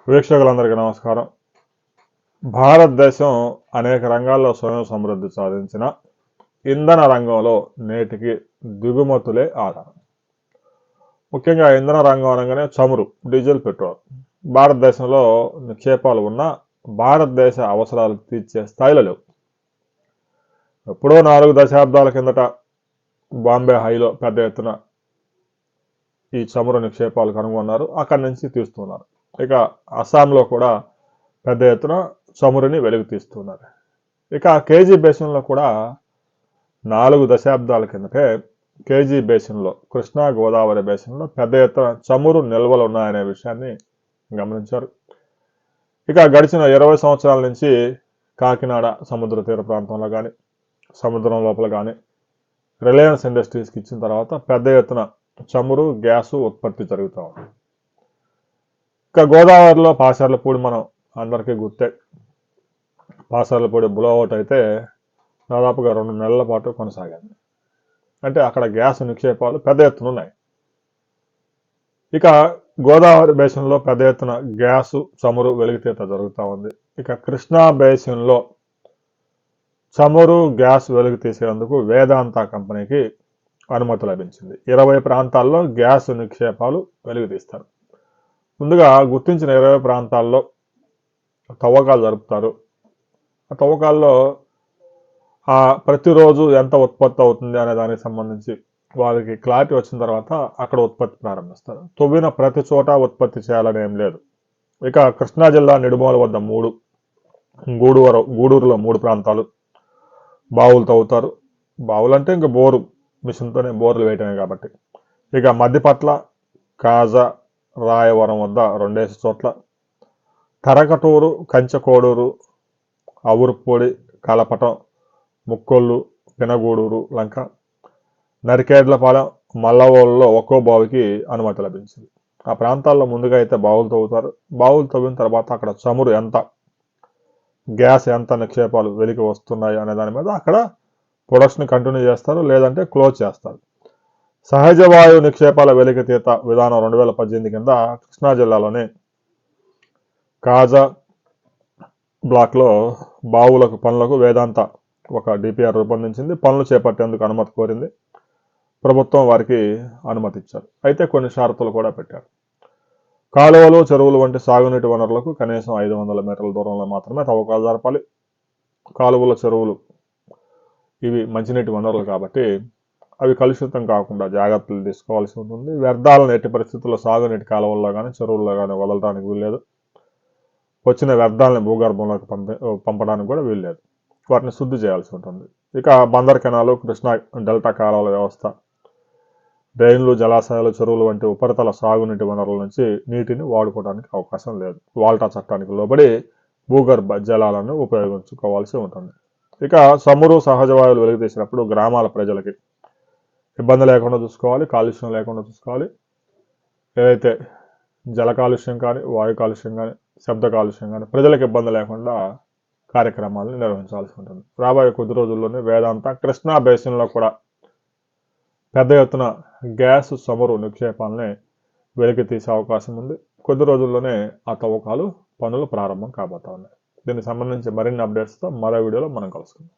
వీక్షకులందరికీ నమస్కారం. భారతదేశం అనేక రంగాల్లో స్వయం సమృద్ధి సాధించిన ఇంధన రంగంలో నేటికి దిగుమతులే ఆధారం. ముఖ్యంగా ఇంధన రంగం అనగానే చమురు, డీజిల్, పెట్రోల్. భారతదేశంలో నిక్షేపాలు ఉన్న భారతదేశ అవసరాలు తీర్చే స్థాయిలో లేవు. ఎప్పుడో 4 దశాబ్దాల కిందట బాంబే హైలో పెద్ద ఎత్తున ఈ చమురు నిక్షేపాలు కనుగొన్నారు. అక్కడి నుంచి తీస్తున్నారు. ఇక అస్సాంలో కూడా పెద్ద ఎత్తున చమురుని వెలుగు తీస్తున్నారు. ఇక కేజీ బేసిన్లో కూడా 4 దశాబ్దాల కిందటే కేజీ బేసిన్లో, కృష్ణా గోదావరి బేసిన్లో పెద్ద ఎత్తున చమురు నిల్వలు ఉన్నాయనే విషయాన్ని గమనించారు. ఇక గడిచిన 20 సంవత్సరాల నుంచి కాకినాడ సముద్ర తీర ప్రాంతంలో కానీ, సముద్రం లోపల కానీ రిలయన్స్ ఇండస్ట్రీస్కి ఇచ్చిన తర్వాత పెద్ద ఎత్తున చమురు, గ్యాసు ఉత్పత్తి జరుగుతూ ఉంది. ఇక గోదావరిలో పాసర్లపూడి మనం అందరికీ గుర్తే. పాసర్లపూడి బ్లోఅవుట్ అయితే దాదాపుగా 2 నెలల పాటు కొనసాగింది. అంటే అక్కడ గ్యాస్ నిక్షేపాలు పెద్ద ఎత్తున ఉన్నాయి. ఇక గోదావరి బేసిన్లో పెద్ద ఎత్తున గ్యాసు, చమురు వెలికితీత జరుగుతూ ఉంది. ఇక కృష్ణా బేసిన్లో చమురు, గ్యాస్ వెలుగు తీసేందుకు వేదాంత కంపెనీకి అనుమతి లభించింది. 20 ప్రాంతాల్లో గ్యాస్ నిక్షేపాలు వెలుగు తీస్తారు. ముందుగా గుర్తించిన 20 ప్రాంతాల్లో తవ్వకాలు జరుపుతారు. ఆ తవ్వకాల్లో ప్రతిరోజు ఎంత ఉత్పత్తి అవుతుంది అనే దానికి సంబంధించి వారికి క్లారిటీ వచ్చిన తర్వాత అక్కడ ఉత్పత్తి ప్రారంభిస్తారు. తవ్విన ప్రతి చోట ఉత్పత్తి చేయాలని ఏం లేదు. ఇక కృష్ణా జిల్లా నిడుమోల వద్ద 3, గూడూరులో 3 ప్రాంతాలు బావులు తవ్వుతారు. బావులు అంటే ఇంకా బోరు మిషన్తోనే బోర్లు వేయటమే కాబట్టి. ఇక మద్దిపట్ల, కాజా, రాయవరం వద్ద 2 చోట్ల, తరకటూరు, కంచకోడూరు, అవురుపొడి, కలపటం, ముక్కొల్లు, పినగూడూరు, లంక, నరికేడ్లపాలెం, మల్లవోలులో ఒక్కో బావికి అనుమతి లభించింది. ఆ ప్రాంతాల్లో ముందుగా అయితే బావులు తవ్వుతారు. బావులు తవ్విన తర్వాత అక్కడ చమురు ఎంత, గ్యాస్ ఎంత నిక్షేపాలు వెలికి వస్తున్నాయి అనే దాని మీద అక్కడ ప్రొడక్షన్ కంటిన్యూ చేస్తారు, లేదంటే క్లోజ్ చేస్తారు. సహజ వాయు నిక్షేపాల వెలికితీత విధానం 2018 కింద కృష్ణా జిల్లాలోని కాజా బ్లాక్లో బావులకు పనులకు వేదాంత ఒక డిపిఆర్ రూపొందించింది. పనులు చేపట్టేందుకు అనుమతి కోరింది. ప్రభుత్వం వారికి అనుమతి ఇచ్చారు. అయితే కొన్ని షరతులు కూడా పెట్టారు. కాలువలు, చెరువులు వంటి సాగునీటి వనరులకు కనీసం 500 మీటర్ల దూరంలో మాత్రమే తవ్వకాలు జరపాలి. కాలువలు, చెరువులు ఇవి మంచినీటి వనరులు కాబట్టి అవి కలుషితం కాకుండా జాగ్రత్తలు తీసుకోవాల్సి ఉంటుంది. వ్యర్థాలను ఎట్టి పరిస్థితుల్లో సాగునీటి కాలువల్లో కానీ, చెరువుల్లో కానీ వదలడానికి వీల్లేదు. వచ్చిన వ్యర్థాలను భూగర్భంలోకి పంపడానికి కూడా వీల్లేదు. వాటిని శుద్ధి చేయాల్సి ఉంటుంది. ఇక బందర్ కెనాలు, కృష్ణా డెల్టా కాలువల వ్యవస్థ, డ్రైన్లు, జలాశయాలు, చెరువులు వంటి ఉపరితల సాగునీటి వనరుల నుంచి నీటిని వాడుకోవడానికి అవకాశం లేదు. వాల్టా చట్టానికి లోబడి భూగర్భ జలాలను ఉపయోగించుకోవాల్సి ఉంటుంది. ఇక చమురు, సహజ వాయువులు వెలుగుతీసినప్పుడు గ్రామాల ప్రజలకి ఇబ్బంది లేకుండా చూసుకోవాలి, కాలుష్యం లేకుండా చూసుకోవాలి. ఏదైతే జల కాలుష్యం కానీ, వాయు కాలుష్యం కానీ, శబ్ద కాలుష్యం కానీ ప్రజలకు ఇబ్బంది లేకుండా కార్యక్రమాలను నిర్వహించాల్సి ఉంటుంది. రాబోయే కొద్ది రోజుల్లోనే వేదాంత కృష్ణా బేసిన్లో కూడా పెద్ద ఎత్తున గ్యాస్, చమురు నిక్షేపాలని వెలికి తీసే అవకాశం ఉంది. కొద్ది రోజుల్లోనే ఆ తవ్వకాలు పనులు ప్రారంభం కాబోతా ఉన్నాయి. దీనికి సంబంధించి మరిన్ని అప్డేట్స్తో మరో వీడియోలో మనం కలుసుకుందాం.